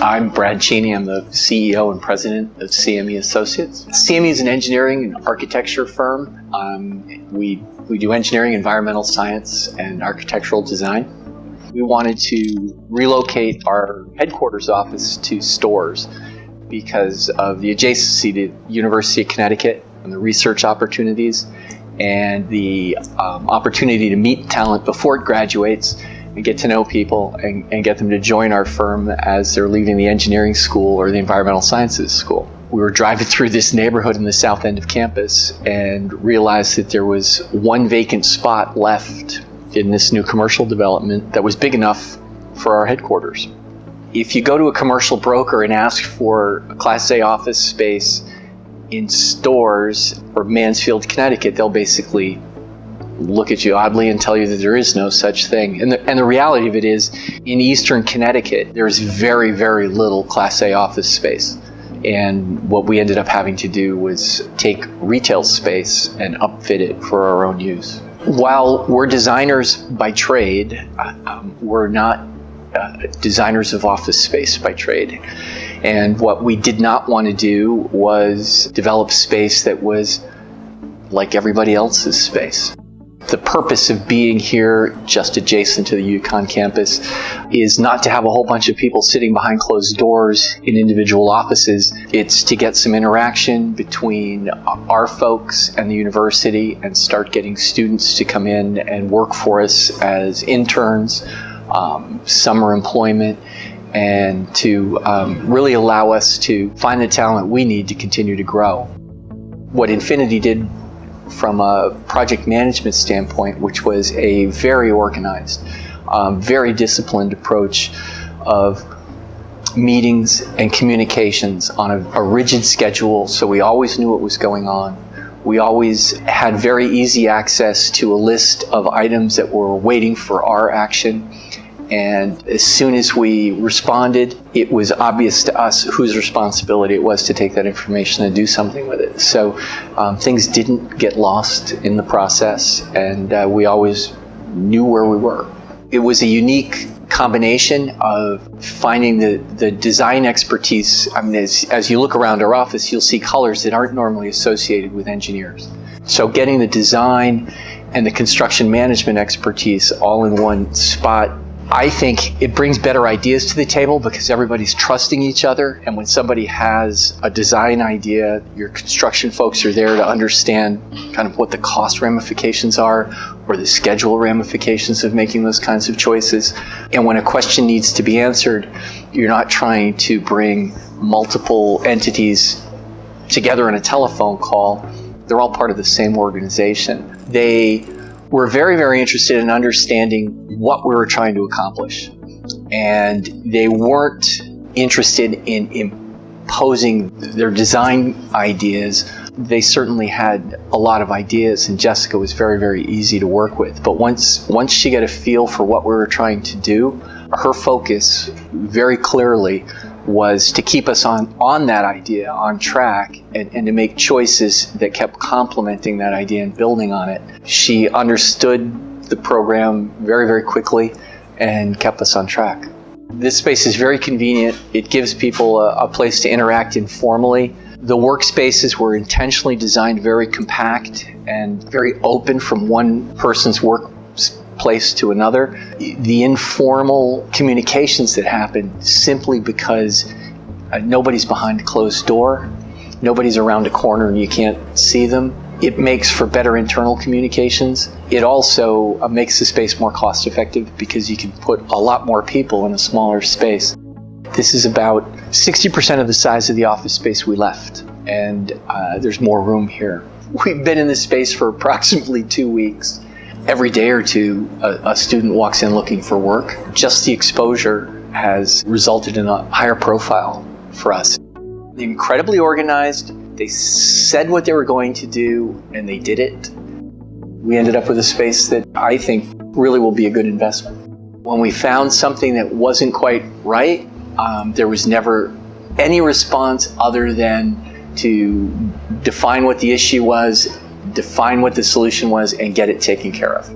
I'm Brad Cheney. I'm the CEO and president of CME Associates. CME is an engineering and architecture firm. We do engineering, environmental science, and architectural design. We wanted to relocate our headquarters office to Storrs because of the adjacency to University of Connecticut and the research opportunities and the opportunity to meet talent before it graduates and get to know people and get them to join our firm as they're leaving the engineering school or the environmental sciences school. We were driving through this neighborhood in the south end of campus and realized that there was one vacant spot left in this new commercial development that was big enough for our headquarters. If you go to a commercial broker and ask for a Class A office space in Storrs or Mansfield, Connecticut, they'll basically look at you oddly and tell you that there is no such thing. And the reality of it is, in eastern Connecticut, there's very, very little Class A office space. And what we ended up having to do was take retail space and upfit it for our own use. While we're designers by trade, we're not designers of office space by trade. And what we did not want to do was develop space that was like everybody else's space. The purpose of being here just adjacent to the UConn campus is not to have a whole bunch of people sitting behind closed doors in individual offices. It's to get some interaction between our folks and the university and start getting students to come in and work for us as interns, summer employment, and to really allow us to find the talent we need to continue to grow. What Infinity did from a project management standpoint, which was a very organized, very disciplined approach of meetings and communications on a rigid schedule, so we always knew what was going on. We always had very easy access to a list of items that were waiting for our action. And as soon as we responded, it was obvious to us whose responsibility it was to take that information and do something with it. So things didn't get lost in the process, and we always knew where we were. It was a unique combination of finding the design expertise. I mean, as you look around our office, you'll see colors that aren't normally associated with engineers. So getting the design and the construction management expertise all in one spot, I think it brings better ideas to the table because everybody's trusting each other. And when somebody has a design idea, your construction folks are there to understand kind of what the cost ramifications are or the schedule ramifications of making those kinds of choices. And when a question needs to be answered, you're not trying to bring multiple entities together in a telephone call. They're all part of the same organization. They were very, very interested in understanding what we were trying to accomplish. And they weren't interested in imposing their design ideas. They certainly had a lot of ideas, and Jessica was very, very easy to work with. But once she got a feel for what we were trying to do, her focus very clearly was to keep us on that idea, on track, and to make choices that kept complementing that idea and building on it. She understood the program very, very quickly and kept us on track. This space is very convenient. It gives people a place to interact informally. The workspaces were intentionally designed very compact and very open from one person's workplace to another. The informal communications that happen simply because nobody's behind a closed door, nobody's around a corner and you can't see them. It makes for better internal communications. It also makes the space more cost effective because you can put a lot more people in a smaller space. This is about 60% of the size of the office space we left, and there's more room here. We've been in this space for approximately 2 weeks. Every day or two, a student walks in looking for work. Just the exposure has resulted in a higher profile for us. They're incredibly organized. They said what they were going to do, and they did it. We ended up with a space that I think really will be a good investment. When we found something that wasn't quite right, there was never any response other than to define what the issue was, define what the solution was, and get it taken care of.